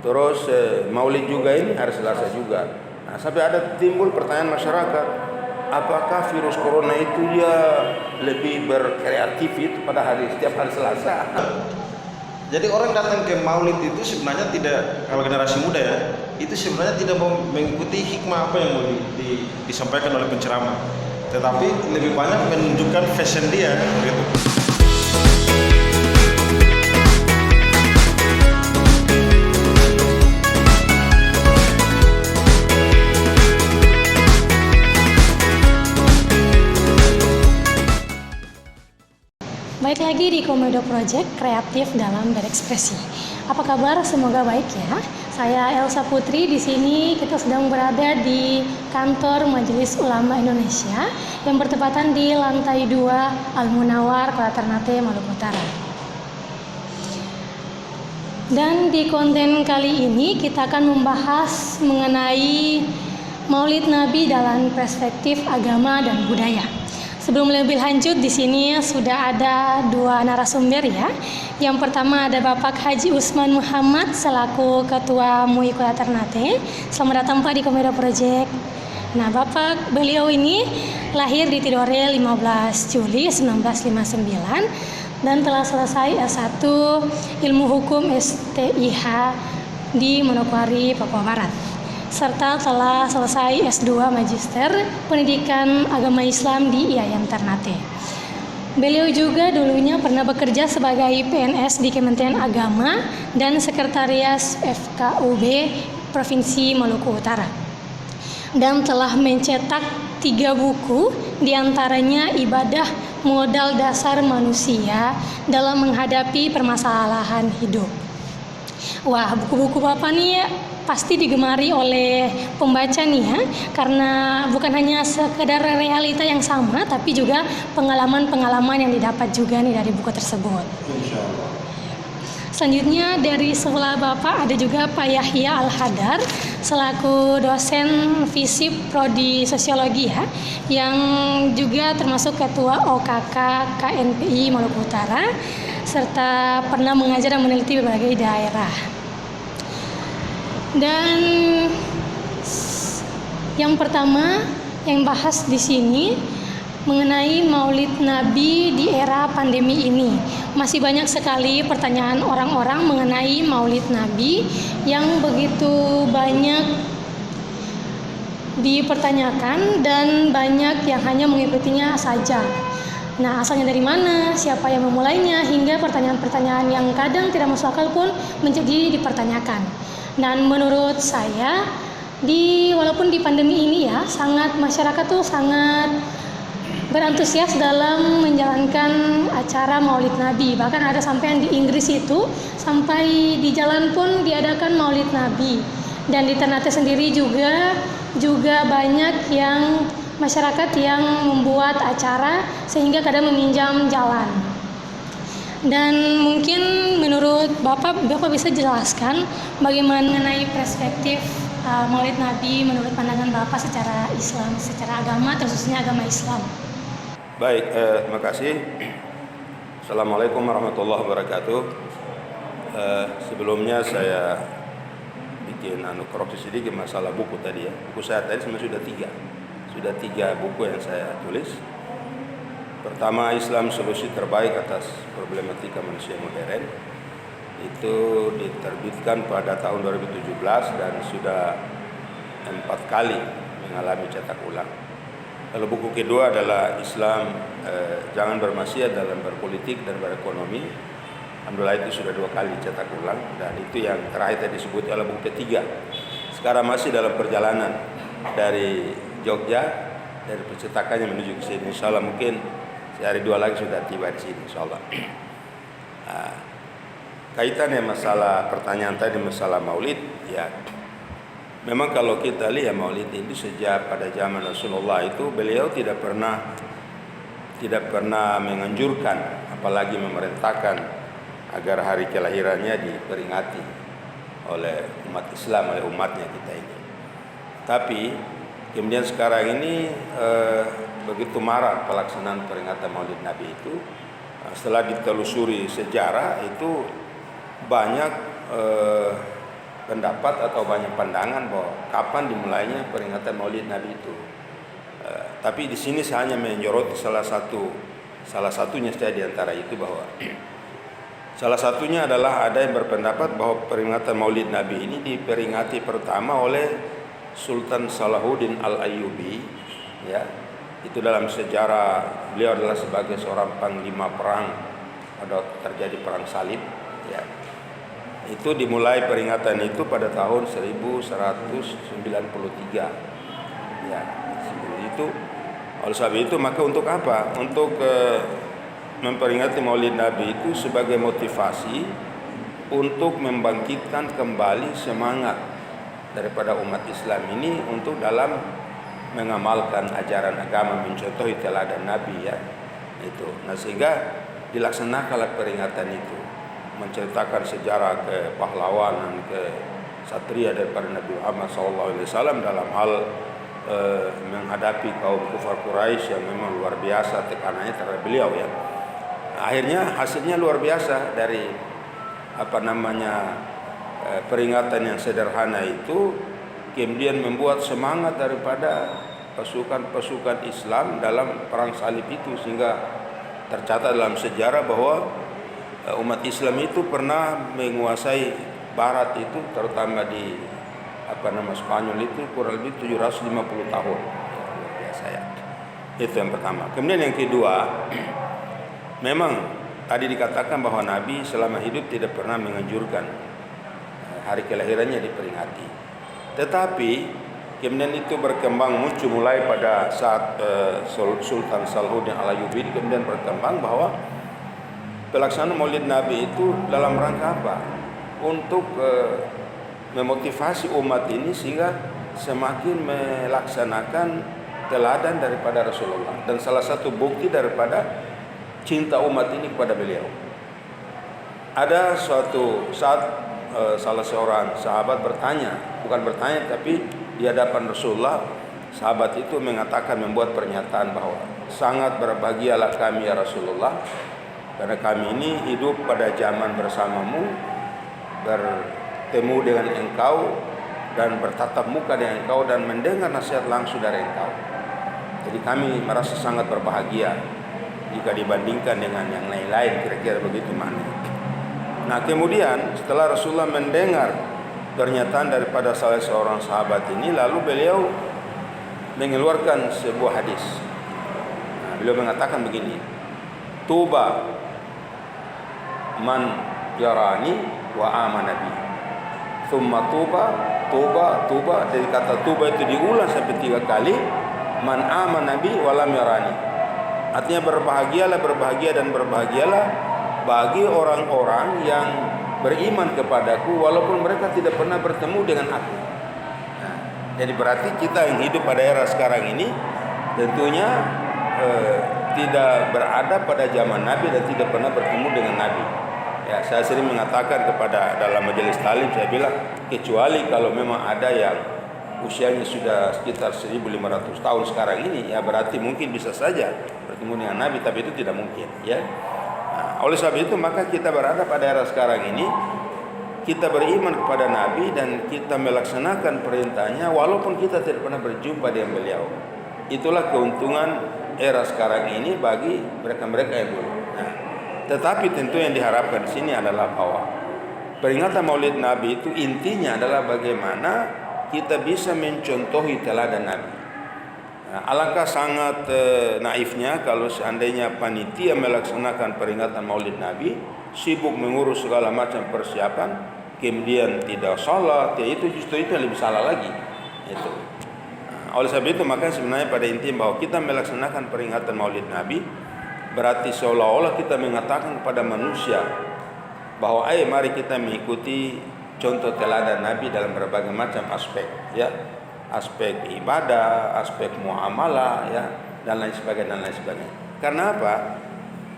Terus Maulid juga ini hari Selasa juga. Nah, sampai ada timbul pertanyaan masyarakat, apakah virus corona itu dia lebih berkreatif itu pada setiap hari Selasa? Jadi orang datang ke Maulid itu sebenarnya tidak, kalau generasi muda ya, itu sebenarnya tidak mau mengikuti hikmah apa yang mau disampaikan oleh penceramah, tetapi lebih banyak menunjukkan fashion dia gitu. Baik lagi di Komodo Project, kreatif dalam berekspresi. Apa kabar? Semoga baik ya. Saya Elsa Putri, di sini kita sedang berada di kantor Majelis Ulama Indonesia yang bertepatan di lantai 2 Al-Munawar, Kota Ternate, Maluku Utara. Dan di konten kali ini kita akan membahas mengenai Maulid Nabi dalam perspektif agama dan budaya. Sebelum lebih lanjut, di sini sudah ada 2 narasumber ya. Yang pertama ada Bapak Haji Usman Muhammad selaku Ketua MUI Kota Ternate. Selamat datang Pak di Komodo Project. Nah, beliau ini lahir di Tidore 15 Juli 1959 dan telah selesai S1 Ilmu Hukum STIH di Manokwari, Papua Barat, serta telah selesai S2 Magister Pendidikan Agama Islam di IAIN Ternate. Beliau juga dulunya pernah bekerja sebagai PNS di Kementerian Agama dan Sekretariat FKUB Provinsi Maluku Utara. Dan telah mencetak 3 buku, diantaranya Ibadah Modal Dasar Manusia dalam Menghadapi Permasalahan Hidup. Wah, buku-buku Bapak nih pasti digemari oleh pembaca nih ya, karena bukan hanya sekedar realita yang sama, tapi juga pengalaman-pengalaman yang didapat juga nih dari buku tersebut. Insyaallah. Selanjutnya dari sebelah Bapak ada juga Pak Yahya Al-Hadar selaku dosen FISIP Prodi Sosiologi ya, yang juga termasuk Ketua OKK KNPI Maluku Utara, serta pernah mengajar dan meneliti di berbagai daerah. Dan yang pertama yang bahas di sini mengenai Maulid Nabi di era pandemi ini. Masih banyak sekali pertanyaan orang-orang mengenai Maulid Nabi yang begitu banyak dipertanyakan dan banyak yang hanya mengikutinya saja. Nah, asalnya dari mana, siapa yang memulainya, hingga pertanyaan-pertanyaan yang kadang tidak masuk akal pun menjadi dipertanyakan. Dan menurut saya, walaupun di pandemi ini ya, masyarakat tuh sangat berantusias dalam menjalankan acara Maulid Nabi. Bahkan ada sampai di Inggris itu, sampai di jalan pun diadakan Maulid Nabi. Dan di Ternate sendiri juga banyak yang masyarakat yang membuat acara sehingga kadang meminjam jalan. Dan mungkin menurut Bapak bisa jelaskan bagaimana mengenai perspektif Maulid Nabi menurut pandangan Bapak secara Islam, secara agama, khususnya agama Islam. Baik, terima kasih. Assalamualaikum warahmatullahi wabarakatuh. Sebelumnya saya bikin koreksi sedikit masalah buku tadi ya. Buku saya tadi sebenarnya sudah tiga buku yang saya tulis. Pertama, Islam Solusi Terbaik atas Problematika Manusia Modern. Itu diterbitkan pada tahun 2017 dan sudah 4 kali mengalami cetak ulang. Lalu buku kedua adalah Islam Jangan Bermaksiat dalam Berpolitik dan Berekonomi. Alhamdulillah itu sudah 2 kali cetak ulang, dan itu yang terakhir tadi disebut adalah buku ketiga. Sekarang masih dalam perjalanan dari Jogja, dari percetakannya menuju ke sini. Insya Allah mungkin sehari 2 lagi sudah tiba di sini, insya Allah. Nah, kaitannya masalah pertanyaan tadi masalah Maulid, ya. Memang kalau kita lihat Maulid ini sejak pada zaman Rasulullah itu beliau tidak pernah menganjurkan, apalagi memerintahkan agar hari kelahirannya diperingati oleh umat Islam, oleh umatnya kita ini. Tapi kemudian sekarang ini begitu marak pelaksanaan peringatan Maulid Nabi itu. Setelah ditelusuri sejarah itu banyak pendapat atau banyak pandangan bahwa kapan dimulainya peringatan Maulid Nabi itu. Tapi di sini saya hanya menyoroti salah satunya saja di antara itu, bahwa salah satunya adalah ada yang berpendapat bahwa peringatan Maulid Nabi ini diperingati pertama oleh Sultan Salahuddin Al-Ayyubi, ya. Itu dalam sejarah beliau adalah sebagai seorang panglima perang pada terjadi perang salib, ya. Itu dimulai peringatan itu pada tahun 1193, ya. Itu oleh sebab itu maka untuk apa? Untuk memperingati Maulid Nabi itu sebagai motivasi untuk membangkitkan kembali semangat daripada umat Islam ini untuk dalam mengamalkan ajaran agama, mencontohi teladan Nabi, ya. Itu. Nah, sehingga dilaksanakanlah peringatan itu, menceritakan sejarah kepahlawanan, kesatria daripada Nabi Muhammad SAW dalam hal menghadapi kaum kufar Quraisy yang memang luar biasa tekanannya terhadap beliau, ya. Akhirnya hasilnya luar biasa dari peringatan yang sederhana itu kemudian membuat semangat daripada pasukan-pasukan Islam dalam perang salib itu, sehingga tercatat dalam sejarah bahwa umat Islam itu pernah menguasai barat itu, terutama di Spanyol itu kurang lebih 750 tahun, ya, luar biasa, ya. Itu yang pertama. Kemudian yang kedua, memang tadi dikatakan bahwa Nabi selama hidup tidak pernah menganjurkan hari kelahirannya diperingati. Tetapi kemudian itu berkembang, muncul mulai pada saat Sultan Salahuddin Al-Ayyubi, kemudian berkembang bahwa pelaksanaan Maulid Nabi itu dalam rangka apa? Untuk memotivasi umat ini sehingga semakin melaksanakan teladan daripada Rasulullah, dan salah satu bukti daripada cinta umat ini kepada beliau. Ada suatu saat salah seorang sahabat bukan bertanya tapi di hadapan Rasulullah, sahabat itu mengatakan, membuat pernyataan bahwa sangat berbahagialah kami ya Rasulullah, karena kami ini hidup pada zaman bersamamu, bertemu dengan engkau dan bertatap muka dengan engkau dan mendengar nasihat langsung dari engkau. Jadi kami merasa sangat berbahagia jika dibandingkan dengan yang lain-lain, kira-kira begitu maknanya. Nah, kemudian setelah Rasulullah mendengar pernyataan daripada salah seorang sahabat ini, lalu beliau mengeluarkan sebuah hadis. Nah, beliau mengatakan begini, tuba man yarani wa amana bi. Thumma tuba, dari kata tuba itu diulang sampai 3 kali, man amana bi wa lam yarani. Artinya berbahagia dan berbahagialah bagi orang-orang yang beriman kepadaku walaupun mereka tidak pernah bertemu dengan aku. Nah, jadi berarti kita yang hidup pada era sekarang ini tentunya tidak berada pada zaman Nabi dan tidak pernah bertemu dengan Nabi. Ya, saya sering mengatakan kepada dalam majelis talim, saya bilang kecuali kalau memang ada yang usianya sudah sekitar 1500 tahun sekarang ini, ya berarti mungkin bisa saja bertemu dengan Nabi, tapi itu tidak mungkin, ya. Nah, oleh sebab itu maka kita berada pada era sekarang ini, kita beriman kepada Nabi dan kita melaksanakan perintahnya walaupun kita tidak pernah berjumpa dengan beliau. Itulah keuntungan era sekarang ini bagi mereka-mereka yang dulu. Nah, tetapi tentu yang diharapkan di sini adalah bahwa peringatan Maulid Nabi itu intinya adalah bagaimana kita bisa mencontohi teladan Nabi. Nah, alangkah sangat naifnya kalau seandainya panitia melaksanakan peringatan Maulid Nabi, sibuk mengurus segala macam persiapan, kemudian tidak salat, ya itu justru itu yang lebih salah lagi. Itu. Nah, oleh sebab itu maka sebenarnya pada intinya bahwa kita melaksanakan peringatan Maulid Nabi berarti seolah-olah kita mengatakan kepada manusia bahwa ayo mari kita mengikuti contoh teladan Nabi dalam berbagai macam aspek, ya, aspek ibadah, aspek muamalah, ya, dan lain sebagainya. Karena apa?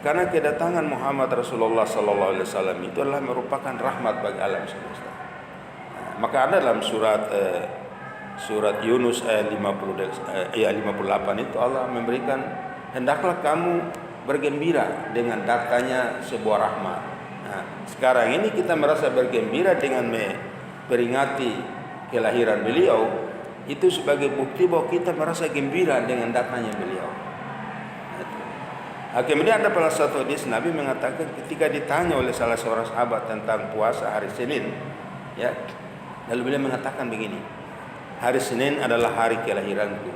Karena kedatangan Muhammad Rasulullah SAW itu adalah merupakan rahmat bagi alam semesta. Nah, maka ada dalam surat Yunus ayat 58 itu Allah memberikan, hendaklah kamu bergembira dengan datangnya sebuah rahmat. Nah, sekarang ini kita merasa bergembira dengan memperingati kelahiran beliau itu sebagai bukti bahwa kita merasa gembira dengan datangnya beliau. Kemudian ada salah satu hadis Nabi mengatakan ketika ditanya oleh salah seorang sahabat tentang puasa hari Senin, ya, lalu beliau mengatakan begini, hari Senin adalah hari kelahiranku,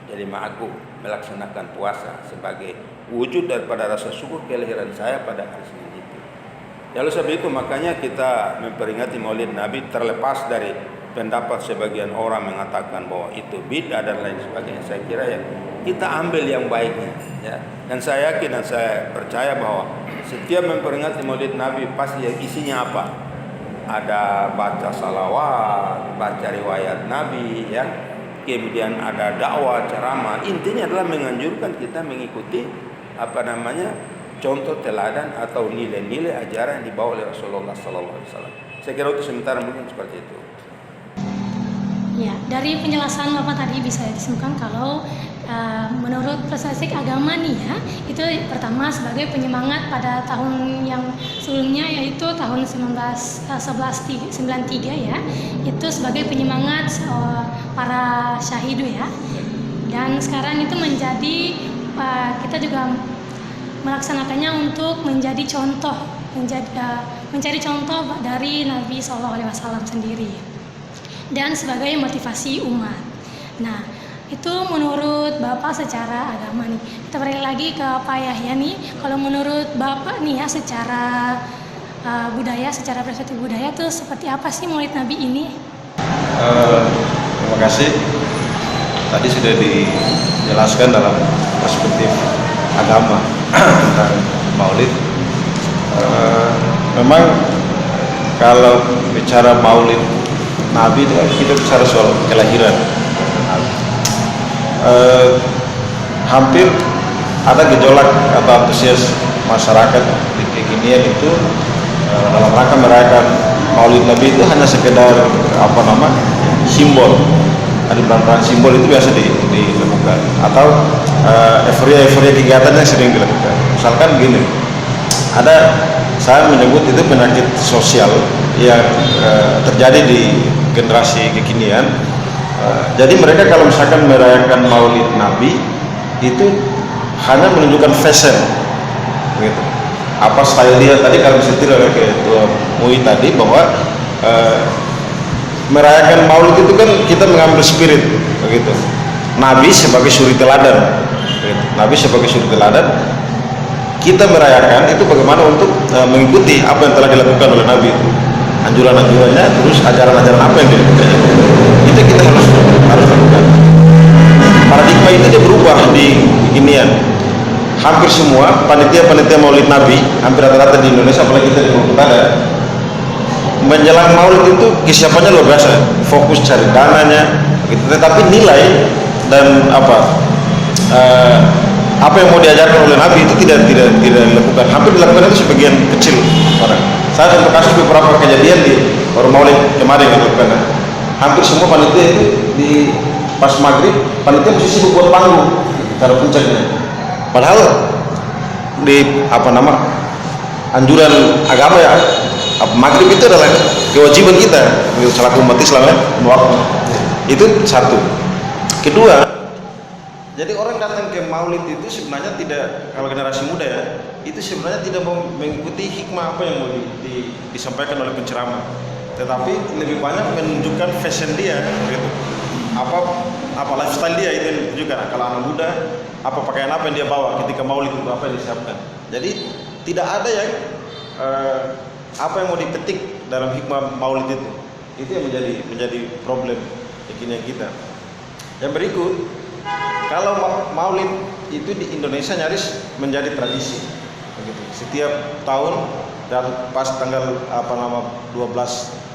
jadi aku melaksanakan puasa sebagai wujud daripada rasa syukur kelahiran saya pada hari Senin itu. Lalu sebab itu makanya kita memperingati Maulid Nabi terlepas dari pendapat sebagian orang mengatakan bahwa itu bid'ah dan lain sebagainya. Saya kira ya kita ambil yang baiknya, ya. Dan saya yakin dan saya percaya bahwa setiap memperingati Maulid Nabi pasti isinya apa? Ada baca salawat, baca riwayat Nabi, ya. Kemudian ada dakwah, ceramah. Intinya adalah menganjurkan kita mengikuti contoh teladan atau nilai-nilai ajaran yang dibawa oleh Rasulullah SAW. Saya kira itu sementara mungkin seperti itu. Ya, dari penjelasan Bapak tadi bisa disimpulkan kalau menurut perspektif agama nih ya, itu pertama sebagai penyemangat pada tahun yang sebelumnya yaitu tahun 1193 ya, itu sebagai penyemangat para syahidu ya. Dan sekarang itu menjadi kita juga melaksanakannya untuk menjadi contoh, mencari contoh dari Nabi SAW sendiri dan sebagai motivasi umat. Nah, itu menurut Bapak secara agama nih. Kita balik lagi ke Pak Yahya nih. Kalau menurut Bapak nih ya secara budaya, secara perspektif budaya tuh seperti apa sih Maulid Nabi ini? Terima kasih. Tadi sudah dijelaskan dalam perspektif agama tentang Maulid. Memang kalau bicara Maulid Nabi itu kita bicara soal kelahiran Nabi. Hampir ada gejolak atau antusias masyarakat di kekinian itu dalam rangka merayakan Maulid Nabi itu hanya sekedar simbol. Ada beberapa simbol itu biasa dilakukan atau euforia kegiatan yang sering dilakukan. Misalkan gini, saya menyebut itu penyakit sosial yang terjadi di generasi kekinian. Jadi mereka kalau misalkan merayakan Maulid Nabi itu hanya menunjukkan fashion, gitu. Apa style dia tadi kalau disetir oleh Ketua MUI tadi bahwa merayakan Maulid itu kan kita mengambil spirit, begitu. Nabi sebagai suri teladan, gitu. Nabi sebagai suri teladan. Kita merayakan itu bagaimana untuk mengikuti apa yang telah dilakukan oleh Nabi itu, anjuran-anjurannya, terus ajaran-ajaran apa yang dilakukan itu kita harus lakukan. Paradigma itu dia berubah di kekinian. Hampir semua panitia Maulid Nabi, hampir rata-rata di Indonesia, apalagi kita di Maluku Utara, menjelang Maulid itu kesiapannya luar biasa, fokus cari dananya, gitu. Tetapi nilai dan apa yang mau diajarkan oleh Nabi itu tidak dilakukan. Hampir dilakukan itu sebagian kecil orang. Saya contoh kasus beberapa kejadian di baru Maulid kemarin yang dilakukan. Hampir semua panitia itu di pas maghrib panitia mesti sibuk buat panggung cara puncaknya. Padahal di anjuran agama ya, maghrib itu adalah kewajiban kita selaku umat Islam ya, itu satu. Kedua, jadi orang datang ke Maulid itu sebenarnya tidak, kalau generasi muda ya, itu sebenarnya tidak mau mengikuti hikmah apa yang mau disampaikan oleh penceramah, tetapi lebih banyak menunjukkan fashion dia, gitu. Apa lifestyle dia itu yang ditunjukkan. Kalau anak muda, apa pakaian apa yang dia bawa ketika Maulid itu apa yang disiapkan. Jadi tidak ada yang apa yang mau dipetik dalam hikmah Maulid itu. Itu yang menjadi problem kekinian kita. Yang berikut, kalau Maulid itu di Indonesia nyaris menjadi tradisi, begitu. Setiap tahun dan pas tanggal 12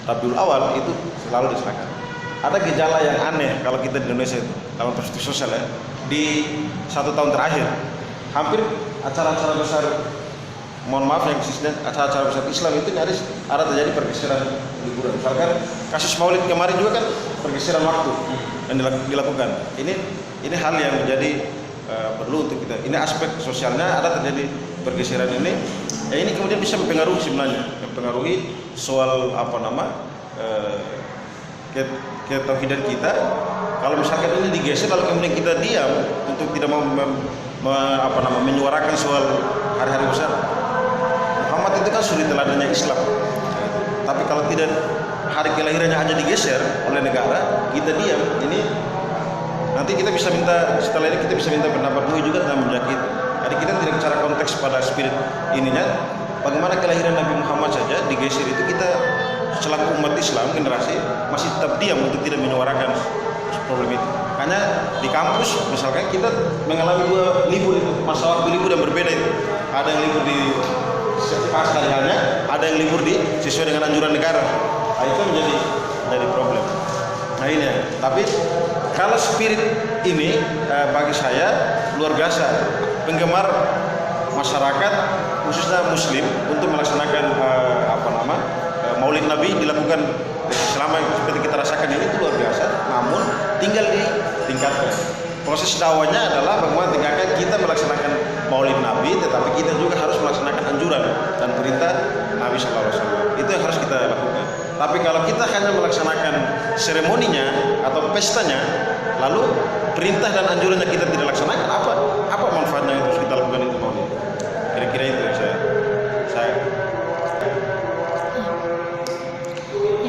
Rabiul Awal itu selalu diserahkan. Ada gejala yang aneh kalau kita di Indonesia itu dalam perspektif sosial ya. Di 1 tahun terakhir, hampir acara-acara besar, mohon maaf yang khususnya acara-acara besar Islam itu nyaris ada terjadi pergeseran liburan. Misalkan kasus Maulid kemarin juga kan pergeseran waktu yang dilakukan. Ini hal yang menjadi perlu untuk kita. Ini aspek sosialnya ada terjadi pergeseran ini. Ini kemudian bisa mempengaruhi sebenarnya, mempengaruhi soal ketauhidan kita. Kalau misalkan ini digeser lalu kemudian kita diam untuk tidak mau menyuarakan soal hari-hari besar, Muhammad itu kan suri teladannya Islam. Tapi kalau tidak, hari kelahirannya hanya digeser oleh negara, kita diam, ini nanti kita bisa minta, setelah ini kita bisa minta pendapat MUI juga tentang minyak itu. Jadi kita tidak bicara konteks pada spirit ininya, bagaimana kelahiran Nabi Muhammad saja digeser itu, kita selaku umat Islam generasi masih tetap diam untuk tidak menyuarakan problem itu. Karena di kampus misalkan kita mengalami 2 libur itu, masa waktu libur yang berbeda itu. Ada yang libur di pas harinya, ada yang libur di sesuai dengan anjuran negara. Nah, itu menjadi problem. Nah ini ya. Tapi kalau spirit ini bagi saya luar biasa. Penggemar masyarakat khususnya Muslim untuk melaksanakan Maulid Nabi dilakukan selama seperti kita rasakan ini itu luar biasa. Namun tinggal ditingkatkan. Proses dakwahnya adalah bagaimana tingkatkan kita melaksanakan Maulid Nabi, tetapi kita juga harus melaksanakan anjuran dan perintah Nabi SAW. Itu yang harus kita lakukan. Tapi kalau kita hanya melaksanakan seremoninya atau pestanya, lalu perintah dan anjurannya kita tidak laksanakan, apa manfaatnya yang harus kita lakukan itu Maulid? Kira-kira itu yang saya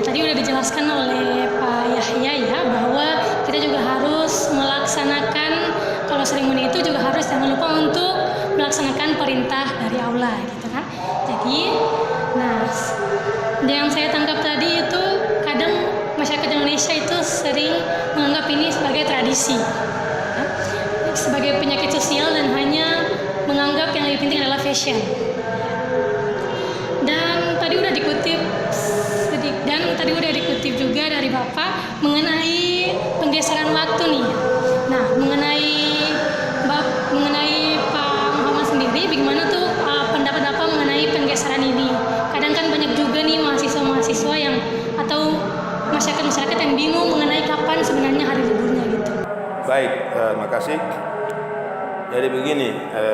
Ya, tadi udah dijelaskan oleh Pak Yahya ya, bahwa kita juga harus melaksanakan, kalau seremoni itu juga harus jangan lupa untuk melaksanakan perintah dari Allah gitu kan. Jadi, nah yang saya tangkap tadi itu kadang masyarakat Indonesia itu sering menganggap ini sebagai tradisi, ya, sebagai penyakit sosial, dan hanya menganggap yang lebih penting adalah fashion. Dan tadi udah dikutip juga dari Bapak mengenai penggeseran waktu nih. Nah, mengenai Pak Muhammad sendiri, bagaimana tuh pendapat Bapak mengenai penggeseran ini? Kadang kan banyak juga nih mahasiswa yang atau masyarakat yang bingung mengenai kapan sebenarnya hari liburnya gitu. Baik, makasih. Jadi begini,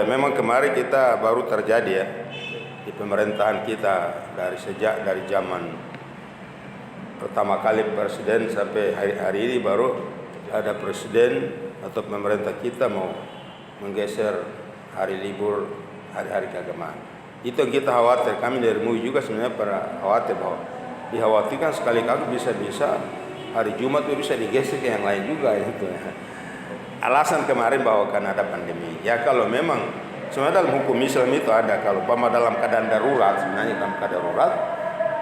memang kemarin kita baru terjadi ya di pemerintahan kita dari zaman pertama kali presiden sampai hari ini baru ada presiden atau pemerintah kita mau menggeser hari libur, hari-hari keagamaan. Itu yang kita khawatir. Kami dari MUI juga sebenarnya para khawatir bahwa dikhawatirkan sekali-kali bisa-bisa hari Jumat itu bisa digeser ke yang lain juga itu. Alasan kemarin bahwa kan ada pandemi. Ya kalau memang sebenarnya dalam hukum Islam itu ada, kalau dalam keadaan darurat, sebenarnya dalam keadaan darurat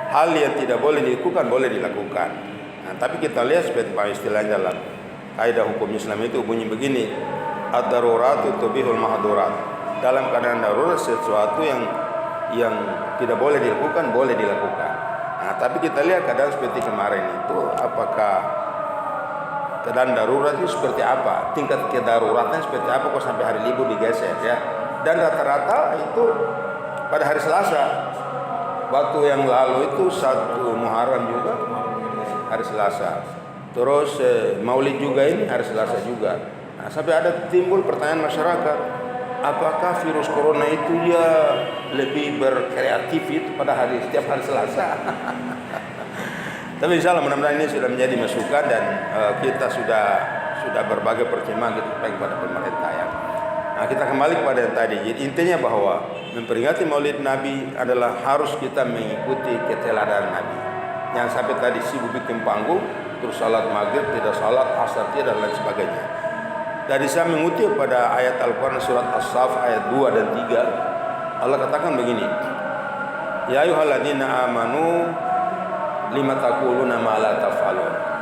hal yang tidak boleh dilakukan boleh dilakukan. Nah, tapi kita lihat seperti istilahnya dalam kaidah hukum Islam itu bunyi begini, ad-daruratu tubihul mahdurat. Dalam keadaan darurat sesuatu yang tidak boleh dilakukan boleh dilakukan. Nah, tapi kita lihat keadaan seperti kemarin itu, apakah keadaan darurat itu seperti apa? Tingkat kedaruratan seperti apa kok sampai hari libur digeser ya? Dan rata-rata itu pada hari Selasa. Waktu yang lalu itu 1 Muharram juga hari Selasa. Terus Maulid juga ini hari Selasa juga. Nah, sampai ada timbul pertanyaan masyarakat, apakah virus corona itu ya lebih berkreatif itu pada setiap hari Selasa? Tapi insya Allah mudah-mudahan ini sudah menjadi masukan dan kita sudah berbagai pertimbangan kepada pemerintah ya. Nah, kita kembali kepada yang tadi. Jadi intinya bahwa memperingati Maulid Nabi adalah harus kita mengikuti keteladanan Nabi. Jangan sampai tadi sibuk bikin panggung, terus salat maghrib tidak salat, asar tidak, dan lain sebagainya. Dari saya mengutip pada ayat Al-Quran surat As-Saff ayat 2 dan 3, Allah katakan begini, Ya ayyuhalladzina amanu lima taquluna ma la taf'alun.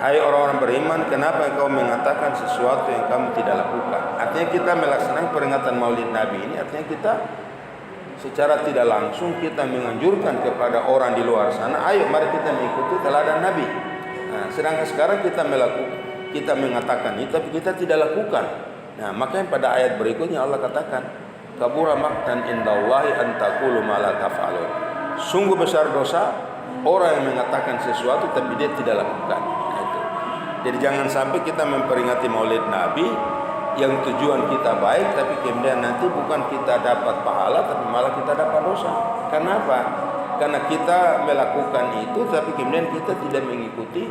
Hai orang-orang beriman, kenapa engkau mengatakan sesuatu yang kamu tidak lakukan? Artinya kita melaksanakan peringatan Maulid Nabi ini, artinya kita secara tidak langsung kita menganjurkan kepada orang di luar sana, ayo mari kita mengikuti teladan Nabi. Nah, sedangkan sekarang kita mengatakan ini, tapi kita tidak lakukan. Nah, makanya pada ayat berikutnya Allah katakan, kabura maqtan indallahi an taqulu ma la taf'alun. Sungguh besar dosa orang yang mengatakan sesuatu tapi dia tidak lakukan. Jadi jangan sampai kita memperingati Maulid Nabi yang tujuan kita baik, tapi kemudian nanti bukan kita dapat pahala, tapi malah kita dapat dosa. Kenapa? karena kita melakukan itu, tapi kemudian kita tidak mengikuti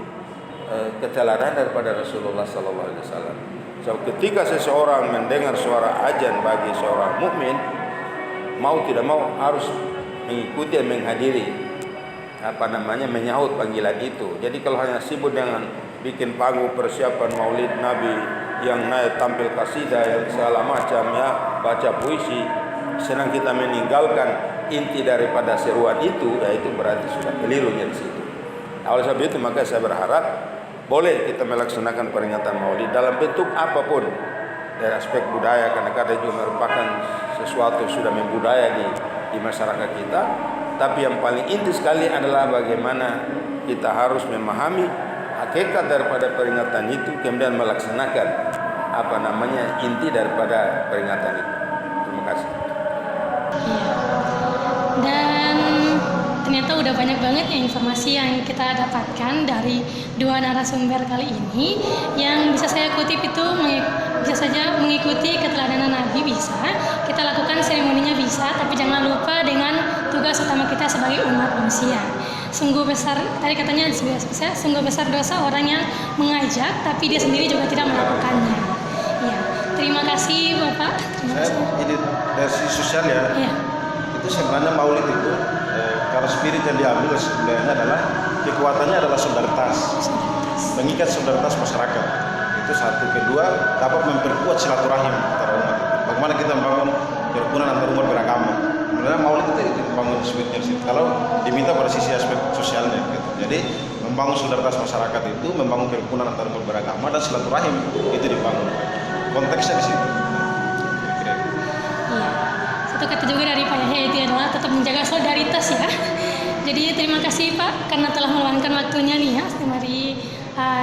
keteladan daripada Rasulullah Sallallahu Alaihi Wasallam. So, ketika seseorang mendengar suara azan bagi seorang mukmin, mau tidak mau harus mengikuti dan menghadiri, menyahut panggilan itu. Jadi kalau hanya sibuk dengan bikin panggung persiapan Maulid Nabi yang naik tampil kasidah yang segala macam ya, baca puisi, senang kita meninggalkan inti daripada seruan itu, ya itu berarti sudah kelirunya di situ. Oleh sebab itu maka saya berharap boleh kita melaksanakan peringatan Maulid dalam bentuk apapun dari aspek budaya, karena kadang juga merupakan sesuatu sudah membudaya di masyarakat kita. Tapi yang paling inti sekali adalah bagaimana kita harus memahami hakikat daripada peringatan itu, kemudian melaksanakan inti daripada peringatan itu. Terima kasih. Dan ternyata udah banyak banget ya informasi yang kita dapatkan dari dua narasumber kali ini. Yang bisa saya kutip itu bisa saja mengikuti keteladanan Nabi bisa, kita lakukan seremoninya bisa, tapi jangan lupa dengan tugas utama kita sebagai umat manusia. Sungguh besar, tadi katanya sungguh besar dosa orang yang mengajak tapi dia sendiri juga tidak melakukannya. Ya, terima kasih Bapak. Ini dari sisi sosial ya. Ya. Itu sebenarnya Maulid itu kalau spirit yang diambil sebenarnya adalah kekuatannya adalah solidaritas, mengikat solidaritas masyarakat. Itu satu. Kedua, dapat memperkuat silaturahim antara umat. Bagaimana kita membangun kerukunan antar umat beragama. Sebenarnya Maulid itu dibangun spiritnya di situ. Kalau diminta pada sisi aspek sosialnya, gitu. Jadi membangun solidaritas masyarakat itu, membangun kerukunan antar umat beragama dan silaturahim itu dibangun. Konteksnya di situ. Iya. Satu kata juga dari Pak Yahya itu adalah tetap menjaga solidaritas ya. Jadi terima kasih Pak karena telah meluangkan waktunya nih ya. Mari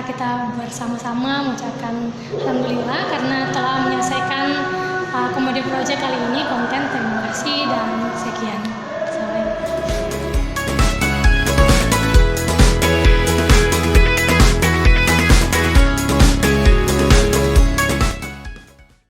kita bersama-sama mengucapkan alhamdulillah karena telah menyelesaikan Komodi Project kali ini konten. Terima kasih dan sekian.